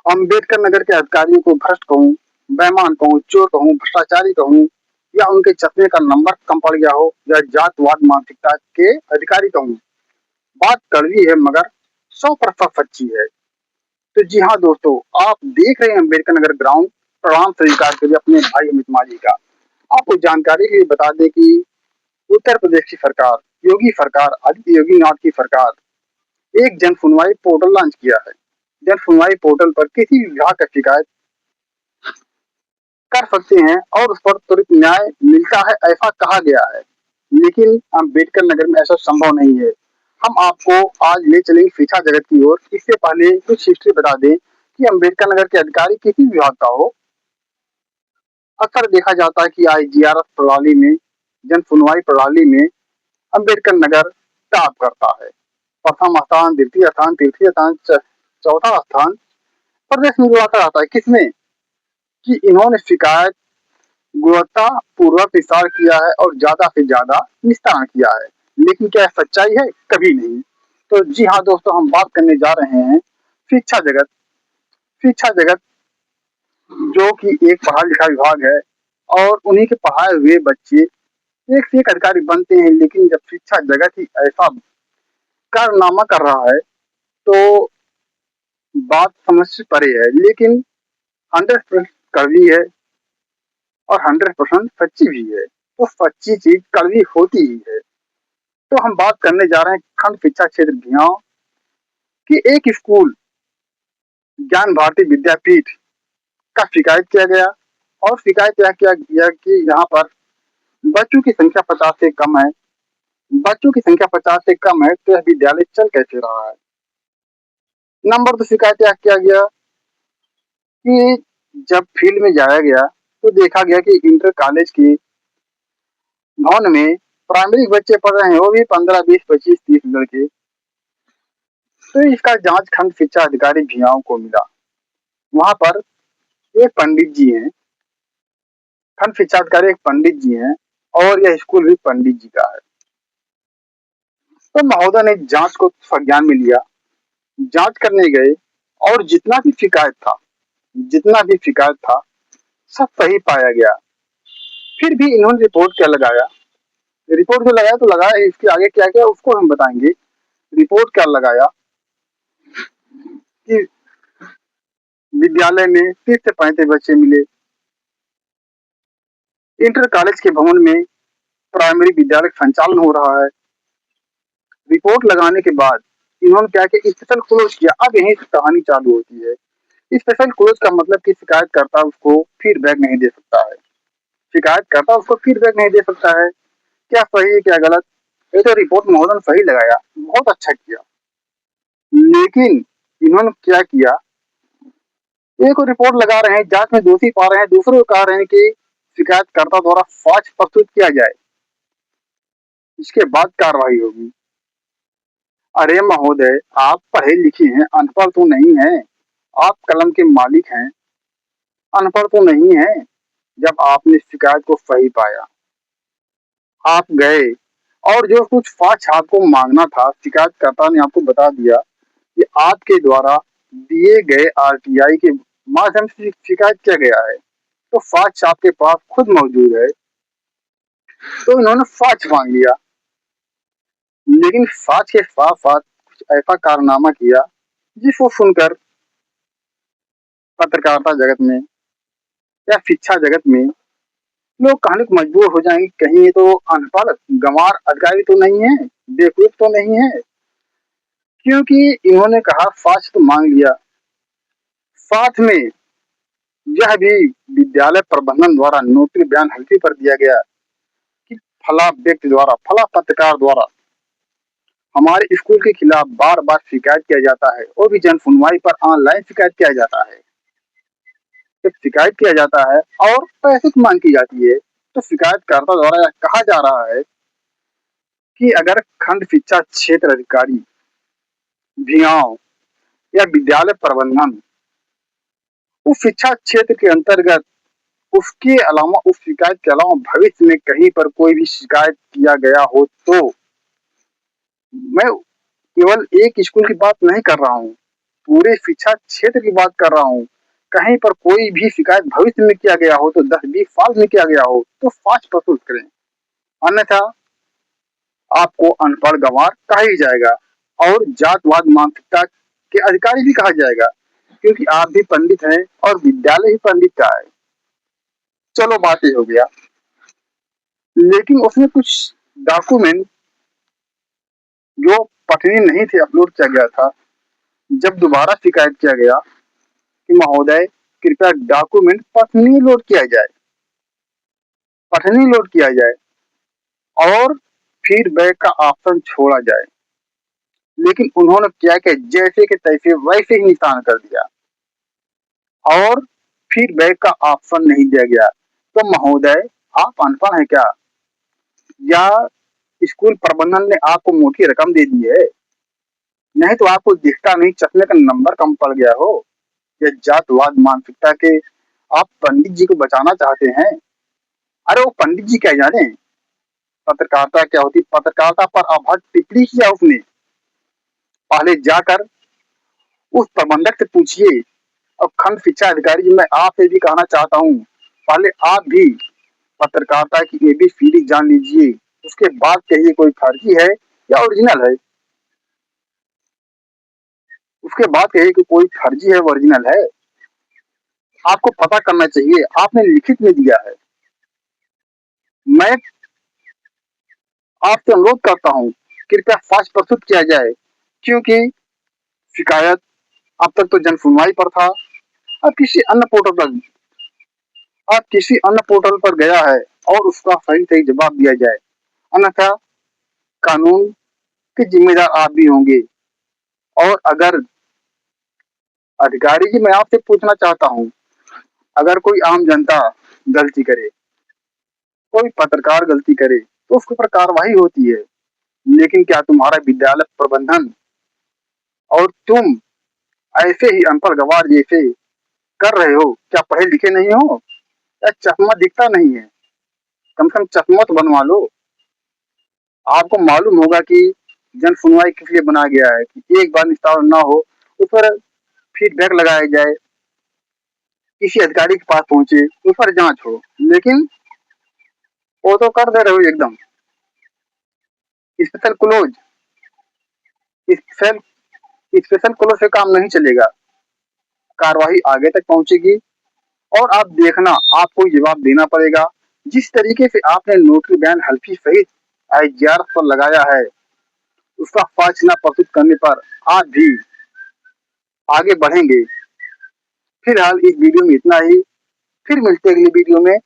अम्बेडकर नगर के अधिकारियों को भ्रष्ट कहूँ, बेईमान कहूँ, चोर कहूँ, भ्रष्टाचारी कहूँ या उनके चश्मे का नंबर कम पड़ गया हो या जातवाद मानसिकता के अधिकारी कहूँ, बात कड़वी है मगर 100% सच्ची है। तो जी हाँ दोस्तों, आप देख रहे हैं अम्बेडकर नगर ग्राउंड। प्रणाम स्वीकार करिए अपने भाई अमित माली का। आपको जानकारी के लिए बता दें कि उत्तर प्रदेश की सरकार, योगी सरकार, आदित्य योगी नाथ की सरकार एक जन सुनवाई पोर्टल लॉन्च किया है। जन सुनवाई पोर्टल पर किसी भी विभाग का शिकायत कर सकते हैं और उस पर त्वरित न्याय मिलता है, ऐसा कहा गया है। लेकिन अम्बेडकर नगर में ऐसा संभव नहीं है। हम आपको आज ले चलेंगे शिक्षा जगत की ओर। इससे पहले कुछ हिस्ट्री बता दें कि अम्बेडकर नगर के अधिकारी किसी विभाग का हो। अक्सर देखा जाता है कि आईजीआरएस प्रणाली में, जन सुनवाई प्रणाली में अम्बेडकर नगर टॉप करता है। प्रथम स्थान, द्वितीय स्थान, तृतीय स्थान, चौथा स्थान प्रदेश में दिलाता रहता है। किसने? कि इन्होंने शिकायत गुणवत्ता पूर्वक विस्तार किया है और ज्यादा से ज्यादा निस्तारण किया है। लेकिन क्या सच्चाई है? कभी नहीं। तो जी हाँ दोस्तों, हम बात करने जा रहे हैं शिक्षा जगत। शिक्षा जगत जो कि एक पढ़ा लिखा विभाग है और उन्हीं के पढ़ाए हुए बच्चे एक से एक अधिकारी बनते हैं। लेकिन जब शिक्षा जगत ही ऐसा कारनामा कर रहा है तो बात समझ से परे है। लेकिन 100% कड़वी है और 100% सच्ची भी है। तो सच्ची चीज कड़वी होती ही है। तो हम बात करने जा रहे हैं खंड शिक्षा क्षेत्र भियाव की एक स्कूल ज्ञान भारती विद्यापीठ का शिकायत किया गया। और शिकायत यह किया गया कि यहाँ पर बच्चों की संख्या 50 से कम है। बच्चों की संख्या 50 से कम है तो यह विद्यालय चल कैसे रहा है। नंबर 2 शिकायत यह किया गया कि जब फील्ड में जाया गया तो देखा गया कि इंटर कॉलेज के भवन में प्राइमरी बच्चे पढ़ रहे हैं, वो भी 15, 20, 25, 30 लड़के। तो इसका जांच खंड शिक्षा अधिकारी भियाव को मिला। वहां पर एक पंडित जी हैं, खंड शिक्षा अधिकारी एक पंडित जी हैं और यह स्कूल भी पंडित जी का है। तो महोदय ने जांच को संज्ञान में लिया, जांच करने गए और जितना भी शिकायत था सब सही पाया गया। फिर भी इन्होंने रिपोर्ट क्या लगाया, रिपोर्ट जो लगाया तो लगाया, इसके आगे क्या किया उसको हम बताएंगे। रिपोर्ट क्या लगाया कि विद्यालय में 30 से 35 बच्चे मिले। इंटर कॉलेज के भवन में प्राइमरी विद्यालय संचालन हो रहा है। रिपोर्ट लगाने के बाद इन्होंने क्या किया, स्पेशल क्लोज किया। अब यहीं से कहानी चालू होती है। स्पेशल क्लोज का मतलब कि शिकायतकर्ता उसको फीडबैक नहीं दे सकता है। शिकायतकर्ता उसको फीडबैक नहीं दे सकता है, क्या सही है क्या गलत। ये तो रिपोर्ट महोदय ने सही लगाया, बहुत अच्छा किया। लेकिन इन्होंने क्या किया, एक और रिपोर्ट लगा रहे हैं, जांच में दोषी पा रहे हैं, दूसरे को कह रहे हैं कि शिकायतकर्ता द्वारा साक्ष्य प्रस्तुत किया जाए, इसके बाद कार्रवाई होगी। अरे महोदय, आप पढ़े लिखे हैं, अनपढ़ तो नहीं है। आप कलम के मालिक हैं, अनपढ़ तो नहीं है। जब आपने शिकायत को सही पाया, आप गए और जो कुछ साक्ष्य आपको मांगना था, शिकायतकर्ता ने आपको बता दिया कि आपके द्वारा दिए गए आरटीआई के माध्यम से शिकायत किया गया है, तो साक्ष्य आपके पास खुद मौजूद है। तो इन्होंने साक्ष्य मांग लिया, लेकिन साक्ष्य के साथ साथ कुछ ऐसा कारनामा किया जिसको सुनकर पत्रकारिता जगत में या शिक्षा जगत में लोग कहने को मजबूर हो जाएंगे, कहीं ये तो अनपढ़ गंवार अधिकारी तो नहीं है, बेवकूफ तो नहीं है। क्योंकि इन्होंने कहा साक्ष्य तो मांग लिया, साथ में यह भी विद्यालय प्रबंधन द्वारा नोटिस बयान हल्फी पर दिया गया कि फला व्यक्ति द्वारा, फला पत्रकार द्वारा हमारे स्कूल के खिलाफ बार बार शिकायत किया जाता है, वो भी जन सुनवाई पर ऑनलाइन शिकायत किया जाता है। जब शिकायत किया जाता है और पैसे की मांग की जाती है, तो शिकायतकर्ता द्वारा यह कहा जा रहा है कि अगर खंड शिक्षा क्षेत्र अधिकारी भियाव या विद्यालय प्रबंधन उस शिक्षा क्षेत्र के अंतर्गत उसके अलावा, उस शिकायत के अलावा भविष्य में कहीं पर कोई भी शिकायत किया गया हो, तो मैं केवल एक स्कूल की बात नहीं कर रहा हूँ, पूरे शिक्षा क्षेत्र की बात कर रहा हूँ। कहीं पर कोई भी शिकायत भविष्य में किया गया हो तो 10-20 साल में किया गया हो तो फास्ट प्रस्तुत करें, अन्यथा आपको अनपढ़ गंवार कहा ही जाएगा और जातवाद मानसिकता के अधिकारी भी कहा जाएगा, क्योंकि आप भी पंडित हैं और विद्यालय ही पंडित का है। चलो बात ये हो गया, लेकिन उसमें कुछ डॉक्यूमेंट जो पठनीय नहीं थे अपलोड किया गया था। जब दोबारा शिकायत किया गया कि महोदय कृपया डॉक्यूमेंट पठनीय लोड किया जाए, पठनीय लोड किया जाए और फीडबैक का ऑप्शन छोड़ा जाए, लेकिन उन्होंने क्या कि जैसे के तैसे वैसे ही निशान कर दिया और फीडबैक का ऑप्शन नहीं दिया गया। तो महोदय आप अनपढ़ हैं क्या, या स्कूल प्रबंधन ने आपको मोटी रकम दे दी है? नहीं तो आपको दिखता नहीं, चश्मे का नंबर कम पड़ गया हो? या जातवाद मानसिकता के आप पंडित जी को बचाना चाहते हैं? अरे वो पंडित जी क्या जाने पत्रकारिता क्या होती। पत्रकारिता पर अभद्र टिप्पणी किया उसने, पहले जाकर उस प्रबंधक से पूछिए। और खंड शिक्षा अधिकारी जी, मैं आपसे भी कहना चाहता हूँ, पहले आप भी पत्रकारिता की एबीसीडी जान लीजिए, उसके बाद कहिए कोई फर्जी है या ओरिजिनल है। उसके बाद कहिए कि कोई फर्जी है ओरिजिनल है। आपको पता करना चाहिए, आपने लिखित में दिया है। मैं आपसे अनुरोध करता हूँ, कृपया फास्ट प्रस्तुत किया जाए, क्योंकि शिकायत अब तक तो जन सुनवाई पर था। अब किसी अन्य पोर्टल पर अब किसी अन्य पोर्टल पर गया है और उसका सही सही जवाब दिया जाए, अन्यथा कानून के जिम्मेदार आप भी होंगे। और अगर अधिकारी जी, मैं आपसे पूछना चाहता हूँ, अगर कोई आम जनता गलती करे, कोई पत्रकार गलती करे तो उसके ऊपर कार्रवाई होती है, लेकिन क्या तुम्हारा विद्यालय प्रबंधन और तुम ऐसे ही अनपढ़ गवार जैसे कर रहे हो? क्या पढ़े लिखे नहीं हो या चश्मा दिखता नहीं है? कम से कम चश्मा तो बनवा लो। आपको मालूम होगा कि जन सुनवाई किस लिए बनाया गया है, कि एक बार निस्तारण ना हो उस पर फीडबैक लगाया जाए, किसी अधिकारी के पास पहुंचे, उस पर जांच हो। लेकिन वो तो कर दे रहे हो एकदम special close. Special special close से काम नहीं चलेगा, कार्रवाई आगे तक पहुंचेगी और आप देखना, आपको जवाब देना पड़ेगा। जिस तरीके से आपने नोटरी बयान हल्फी सहित आईजीआर पर लगाया है, उसका फास्ट न प्रस्तुत करने पर आप भी आगे बढ़ेंगे। फिलहाल इस वीडियो में इतना ही, फिर मिलते हैं अगली वीडियो में।